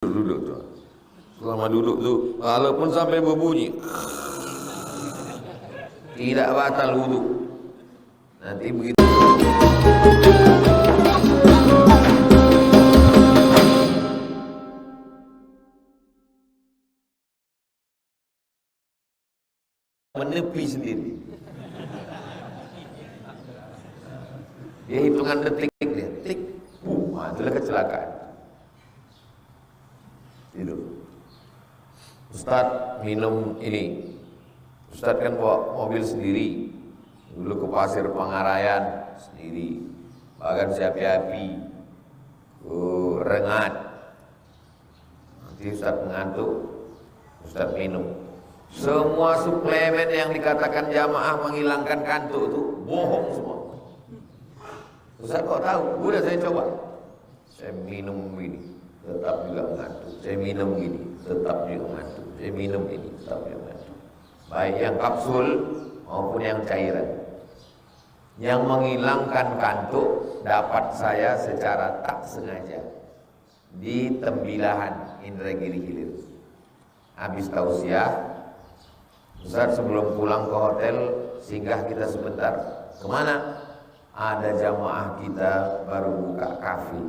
Duduk tuh. Selama duduk tuh, walaupun sampai berbunyi, tidak batal wudhu. Nanti begitu. Menepi sendiri. Dia hitungan detik dia, tik, itulah kecelakaan. Tidur. Ustadz minum ini. Ustadz kan bawa mobil sendiri. Dulu ke Pasir Pangarayan sendiri. Bahkan siapi-api. Rengat. Nanti Ustadz mengantuk. Ustadz minum. Semua suplemen yang dikatakan jamaah menghilangkan kantuk itu bohong semua. Ustaz kok tahu? Udah saya coba. Saya minum ini, tetap juga mengantuk. Saya minum ini, tetap juga mengantuk. Saya minum ini, tetap juga mengantuk. Baik yang kapsul maupun yang cairan. Yang menghilangkan kantuk dapat saya secara tak sengaja di Tembilahan, Indragiri Hilir. Habis tausiah, Ustaz sebelum pulang ke hotel singgah kita sebentar. Kemana? Ada jamaah kita baru buka kafe.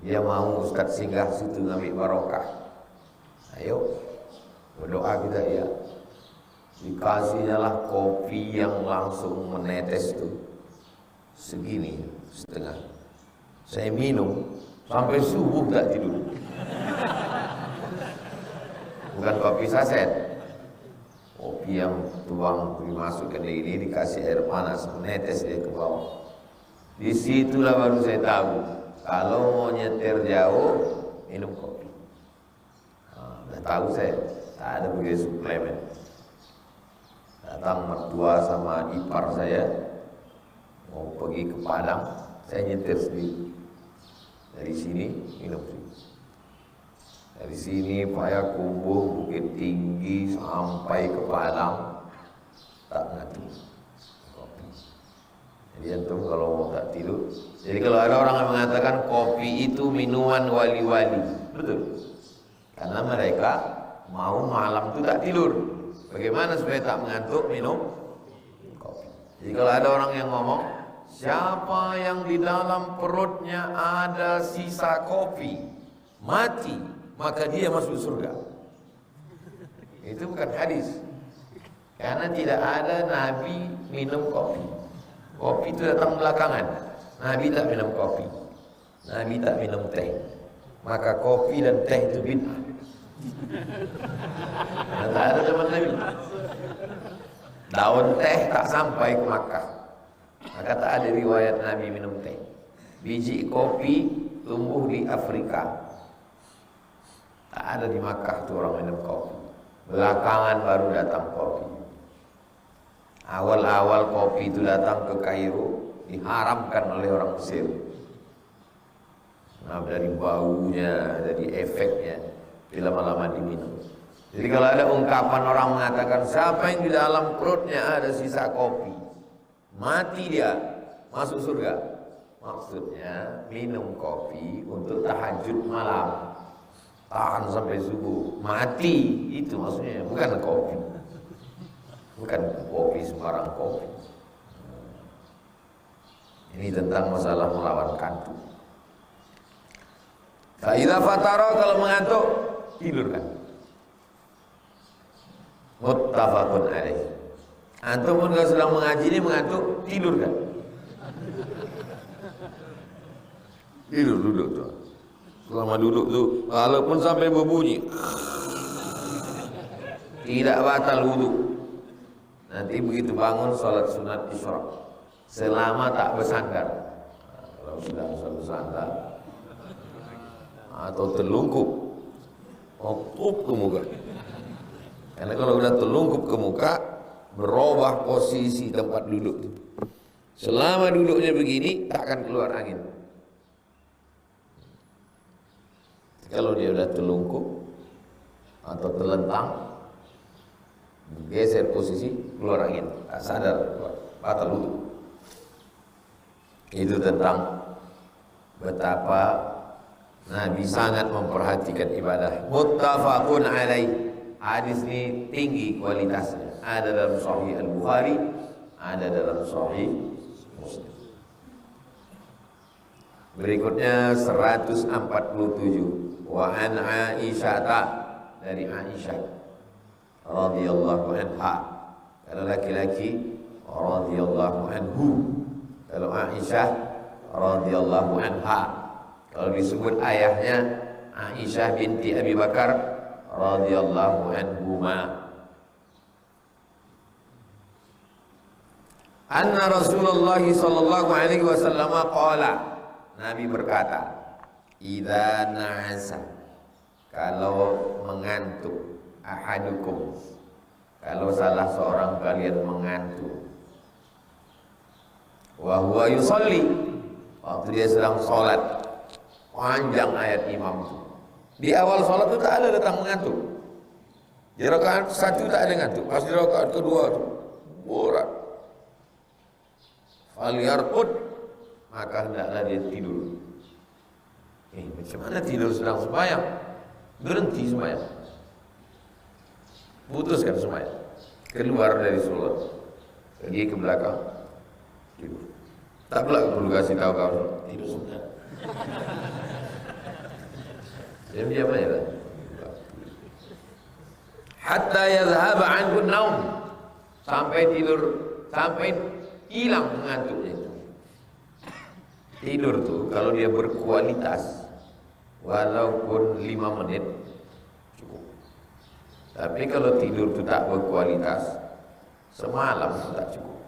Dia mau Ustaz singgah situ ngambil barokah. Ayo berdoa kita ya. Dikasihnya lah kopi yang langsung menetes tuh segini setengah. Saya minum sampai subuh tak tidur. Bukan kopi saset. Kopi yang tuang dimasukkan ini dikasih air panas menetes dia ke bawah. Disitulah baru saya tahu kalau mau nyetir jauh minum kopi. Udah tahu saya tak ada begitu suplemen. Datang mertua sama ipar saya mau pergi ke Padang, saya nyetir sendiri. Dari sini minum sendiri. Dari sini Payakumbuh, Bukit Tinggi sampai ke Padang tak ngantuk kopi. Jadi antum kalau mau tak tidur. Jadi kalau ada orang yang mengatakan kopi itu minuman wali-wali, betul. Karena mereka mau malam itu tak tidur. Bagaimana supaya tak mengantuk minum kopi. Jadi kalau ada orang yang ngomong, siapa yang di dalam perutnya ada sisa kopi mati, maka dia masuk surga. Itu bukan hadis. Karena tidak ada Nabi minum kopi. Kopi itu datang belakangan. Nabi tak minum kopi. Nabi tak minum teh. Maka kopi dan teh itu bid'ah. Tak ada zaman Nabi. Daun teh tak sampai ke Makkah. Maka tak ada riwayat Nabi minum teh. Biji kopi tumbuh di Afrika. Tak ada di Makkah tuh orang minum kopi. Belakangan baru datang kopi. Awal-awal kopi itu datang ke Kairo, diharamkan oleh orang Mesir. Nah, dari baunya, dari efeknya, lama-lama diminum. Jadi kalau ada ungkapan orang mengatakan siapa yang di dalam perutnya ada sisa kopi, mati dia, masuk surga. Maksudnya minum kopi untuk tahajud malam. Tahan sampai subuh, mati, itu maksudnya, bukan kopi. Bukan kopi sembarang kopi. Ini tentang masalah melawan kantuk. Fa'idha fatara, kalau mengantuk, tidurkan. Muttafaqun alaih. Antum pun kalau sedang mengaji ini mengantuk, tidurkan. Tidur duduk tuh. Selama duduk tuh, walaupun sampai berbunyi, tidak batal wudhu. Nanti begitu bangun sholat sunat isyraq, selama tak bersandar. Kalau sudah bersandar atau terlungkup, ke muka. Karena kalau sudah terlungkup ke muka, berubah posisi tempat duduk. Selama duduknya begini, tak akan keluar angin. Kalau dia sudah terlungkup atau terlentang, geser posisi, keluar angin, tak sadar, batal wudhu. Itu tentang betapa Nabi sangat memperhatikan ibadah. Muttafaqun alaih. Hadis ini tinggi kualitasnya. Ada dalam Sahih Al-Bukhari, ada dalam Sahih Muslim. Berikutnya 147. Wa an Aisyah, dari Aisyah radhiyallahu anha. Kalau laki-laki radhiyallahu anhu. Kalau Aisyah radhiyallahu anha. Kalau disebut ayahnya Aisyah binti Abi Bakar radhiyallahu anhuma. Anna Rasulullah sallallahu alaihi wasallam qala, Nabi berkata, idza na'asa, kalau mengantuk, ahadukum, kalau salah seorang kalian mengantuk, wa huwa yusalli, waktu dia sedang salat, panjang ayat imam itu. Di awal salat itu tak ada datang mengantuk. Di rakaat 1 tak ada ngantuk. Pas di rakaat kedua itu borak. Falyarqud, maka hendaklah dia tidur. Macam mana tidur sedang sembahyang? Berhenti sembahyang. Putuskan sembahyang. Keluar dari salat. Pergi ke belakang. Tidur. Tak pula perlu kasih tahu kawan. Tidur sebentar. Diam-diam aja lah. Hatta yadhhab anhu an-naum, sampai tidur, sampai hilang mengantuknya itu. Tidur tuh kalau dia berkualitas, walaupun 5 menit cukup. Tapi kalau tidur itu tak berkualitas, semalam itu tak cukup.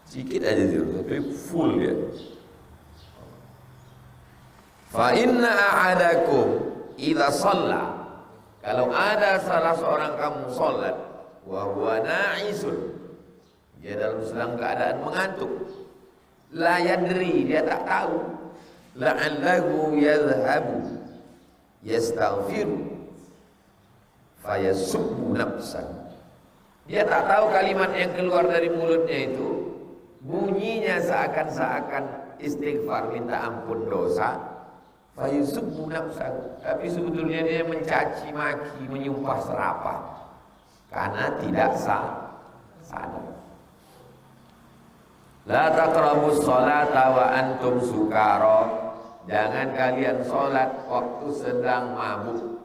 Sikit aja tidur, tapi full dia. Fa inna ahadakum idza shalla, kalau ada salah seorang kamu salat, wa huwa na'isun, dia dalam sedang keadaan mengantuk, la yadri, dia tak tahu, la'allahu yadhhabu yastaghfiru fayasubbu nafsan, dia tak tahu kalimat yang keluar dari mulutnya itu bunyinya seakan-akan istighfar, minta ampun dosa. Fayusubbu nafsan, tapi sebetulnya dia mencaci maki, menyumpah serapah karena tidak sadar. La taqrabus sholata wa antum sukara, jangan kalian sholat waktu sedang mabuk.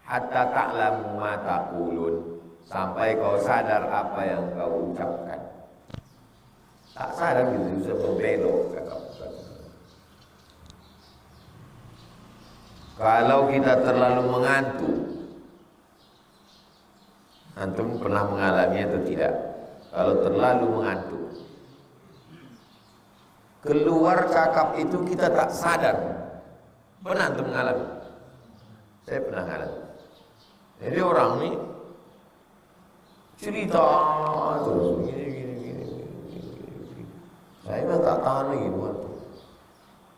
Hatta ta'lamu ma taqulun, sampai kau sadar apa yang kau ucapkan. Tak sadar gitu, bisa berbelok kata. Kalau kita terlalu mengantuk, antum pernah mengalami atau tidak? Kalau terlalu mengantuk, keluar cakap itu kita tak sadar. Pernah antum mengalami? Saya pernah mengalami. Jadi orang ini cerita terus gini. Saya tak tahan lagi waktu.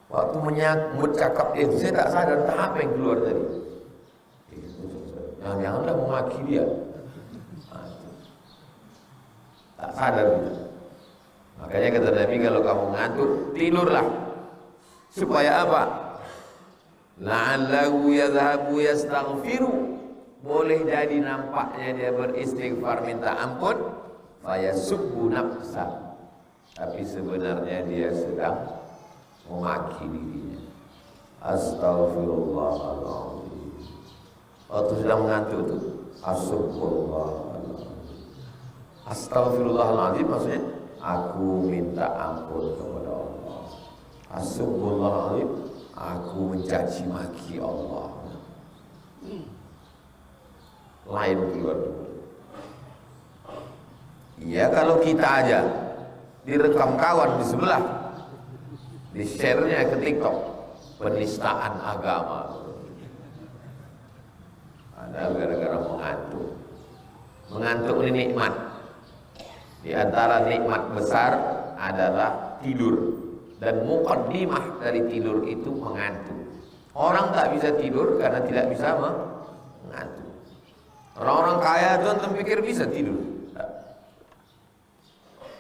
Waktu menyambut cakap dia, saya tak sadar entah apa yang keluar tadi. Jangan-janganlah memaki dia. Tak sadar gitu. Makanya kata Nabi, kalau kamu ngantuk, tidurlah. Supaya apa? La'allahu yadhhabu yastaghfiru, boleh jadi nampaknya dia beristighfar minta ampun, fayasubbu nafsa, tapi sebenarnya dia sedang memaki dirinya. Astaghfirullahaladzim. Waktu sedang mengantuk itu, Astaghfirullahaladzim. Astaghfirullahaladzim maksudnya aku minta ampun kepada Allah. Astaghfirullahaladzim, aku mencaci maki Allah. Lain keluar dulu. Ya kalau kita aja direkam kawan di sebelah, di share-nya ke TikTok, penistaan agama. Ada gara-gara mengantuk. Mengantuk ini nikmat. Di antara nikmat besar adalah tidur. Dan muqaddimah dari tidur itu mengantuk. Orang tak bisa tidur karena tidak bisa mengantuk. Orang-orang kaya itu antum pikir bisa tidur.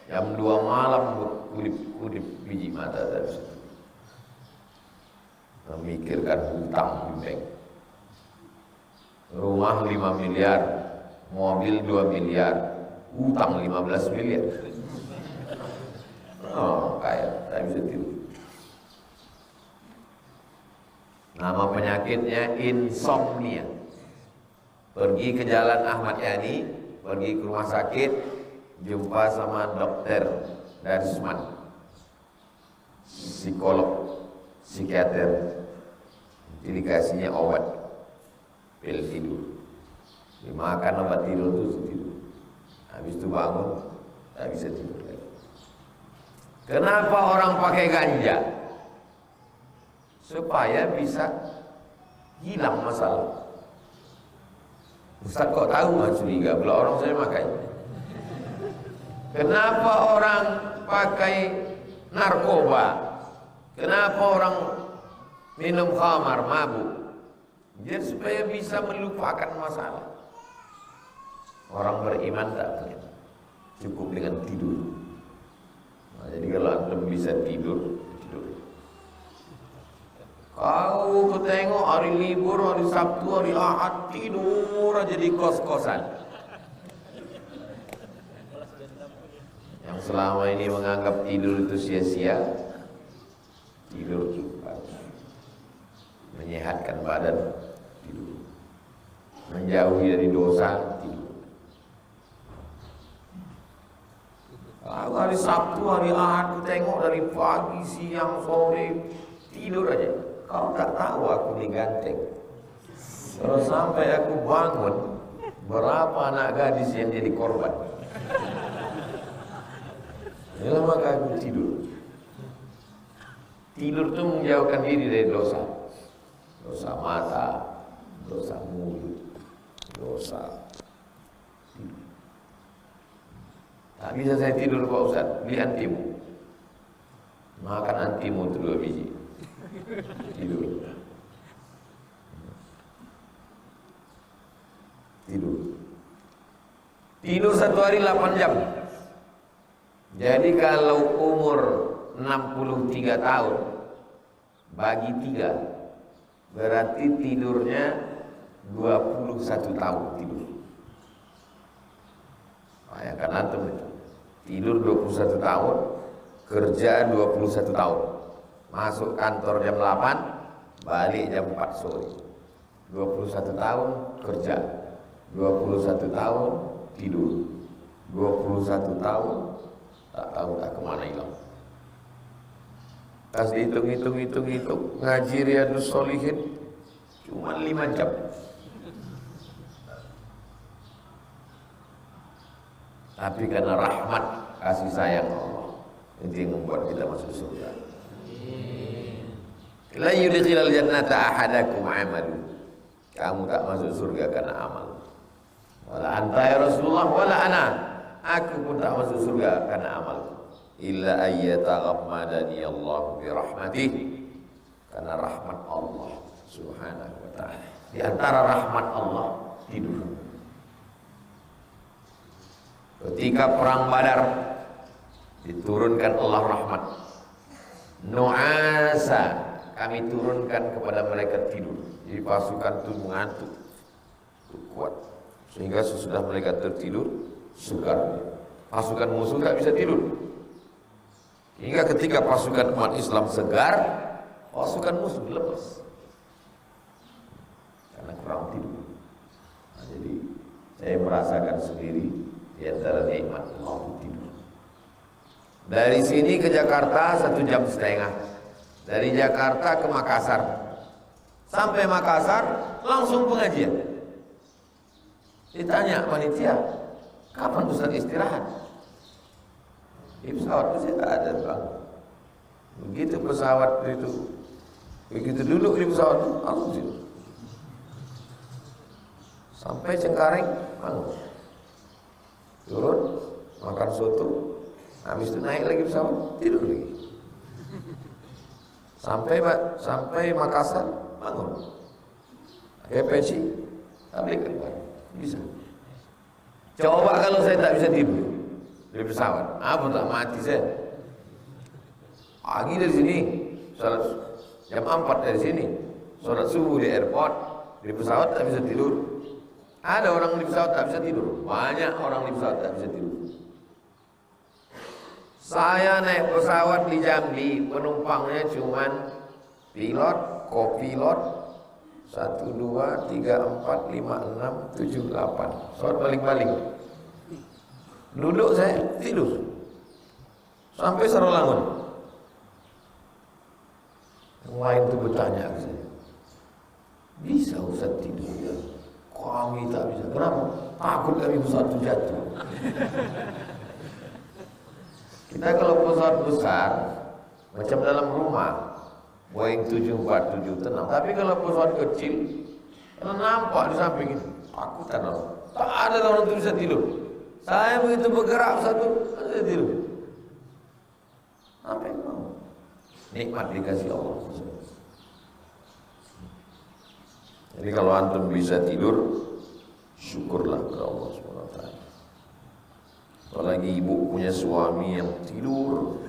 Jam 2 malam udip biji mata dari situ. memikirkan hutang di bank. Rumah 5 miliar, mobil 2 miliar, hutang 15 miliar. Oh, kaya, tak bisa tidur. Nama penyakitnya insomnia. Pergi ke Jalan Ahmad Yani, pergi ke rumah sakit, jumpa sama dokter Darsman, psikolog, psikiater, dikasihnya obat pil tidur, dimakan obat tidur itu tidur, habis itu bangun tak bisa tidur lagi. Kenapa orang pakai ganja? Supaya bisa hilang masalah. Ustaz kok tahu? Mas curiga, bila orang saya makan. Kenapa orang pakai narkoba? Kenapa orang minum khamar, mabuk? Jadi supaya bisa melupakan masalah. Orang beriman tak punya, cukup dengan tidur. Nah, jadi kalau antum bisa tidur, tidur. Kau ketengok hari libur, hari Sabtu, hari Ahad, tidur aja di kos-kosan. Yang selama ini menganggap tidur itu sia-sia, tidur itu menyehatkan badan, tidur. Menjauhi dari dosa, tidur. Kalau hari Sabtu, hari Ahad, tengok dari pagi, siang, sore, tidur aja. Kau tak tahu aku diganteng. Kalau sampai aku bangun, berapa anak gadis yang jadi korban? Inilah maka aku tidur. Tidur itu menjauhkan diri dari dosa. Dosa mata, dosa mulut, dosa tidur. Tak bisa saya tidur Pak Ustaz, beli antimu. Makan antimu itu 2 biji. Tidur. Tidur. Tidur 1 hari 8 jam. Jadi kalau umur 63 tahun bagi 3, berarti tidurnya 21 tahun tidur. Bayangkan antum itu. Tidur 21 tahun, kerja 21 tahun. Masuk kantor jam 8, balik jam 4 sore. 21 tahun kerja, 21 tahun tidur, 21 tahun tak tahu tak kemana hilang. Pas dihitung, ngaji Riyadhus Shalihin cuma 5 jam. Tapi karena rahmat kasih sayang Allah, itu yang membuat kita masuk surga. La yudkhilal jannata ahadakum amalu. Kamu tak masuk surga karena amal. Wala anta ya Rasulullah wala ana. Aku pun tak masuk surga karena amal. Illa ayyataghammadani Allah bi rahmatih. Karena rahmat Allah Subhanahu wa ta'ala. Di antara rahmat Allah tidur. Ketika perang Badar diturunkan Allah rahmat. Nu'asa, kami turunkan kepada mereka tidur. Jadi pasukan itu mengantuk, kuat. Sehingga sesudah mereka tertidur, segar. Pasukan musuh tak bisa tidur. Hingga ketika pasukan umat Islam segar, pasukan musuh lepas. Karena kurang tidur. Nah, jadi saya merasakan sendiri di antara nikmat Allah tidur. Dari sini ke Jakarta 1,5 jam. Dari Jakarta ke Makassar. Sampai Makassar langsung pengajian. Ditanya panitia, kapan Ustaz istirahat? Di pesawat itu saya tak ada bang. Begitu pesawat itu, begitu duduk di pesawat itu langsung tidur. Sampai Cengkareng bangun, turun makan soto, habis itu naik lagi pesawat tidur lagi. Sampai Makassar bangun, pakai peci, balik keluar, bisa. Coba kalau saya tak bisa tidur di pesawat, apa tak mati saya? Pagi dari sini, salat jam 4 dari sini, sholat subuh di airport, di pesawat tak bisa tidur. Ada orang di pesawat tak bisa tidur, banyak orang di pesawat tak bisa tidur. Saya naik pesawat di Jambi, penumpangnya cuman pilot, kopilot, 1, 2, 3, 4, 5, 6, 7, 8. Pesawat baling-baling. Duduk saya tidur sampai Sarawangun. Yang lain itu bertanya ke saya, bisa Ustaz tidur ya? Kami tak bisa. Kenapa? Takut kami pesawat itu jatuh. Kita kalau pesawat besar macam dalam rumah, Boeing 747 tenang. Tapi kalau pesawat kecil, kalau nampak di samping itu, takutan orang. Tak ada orang itu bisa tidur. Saya begitu bergerak satu, saya tidur. Apa yang mau? Nikmat dikasih Allah. Jadi kalau antum bisa tidur, syukurlah kepada Allah SWT. Apalagi ibu punya suami yang tidur.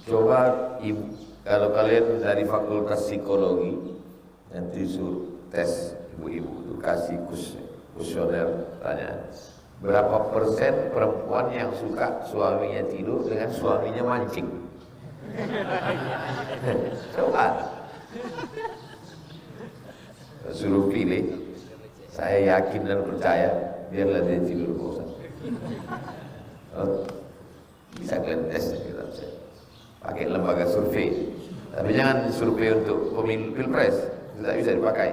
Coba ibu, kalau kalian dari fakultas psikologi nanti suruh tes ibu-ibu itu kasih kuesioner tanya berapa persen perempuan yang suka suaminya tidur dengan suaminya mancing. Coba suruh pilih, saya yakin dan percaya biarlah dia tidur bosan. Bisa kalian tes kita pakai lembaga survei, tapi jangan survei untuk pemilu pilpres, tidak bisa dipakai.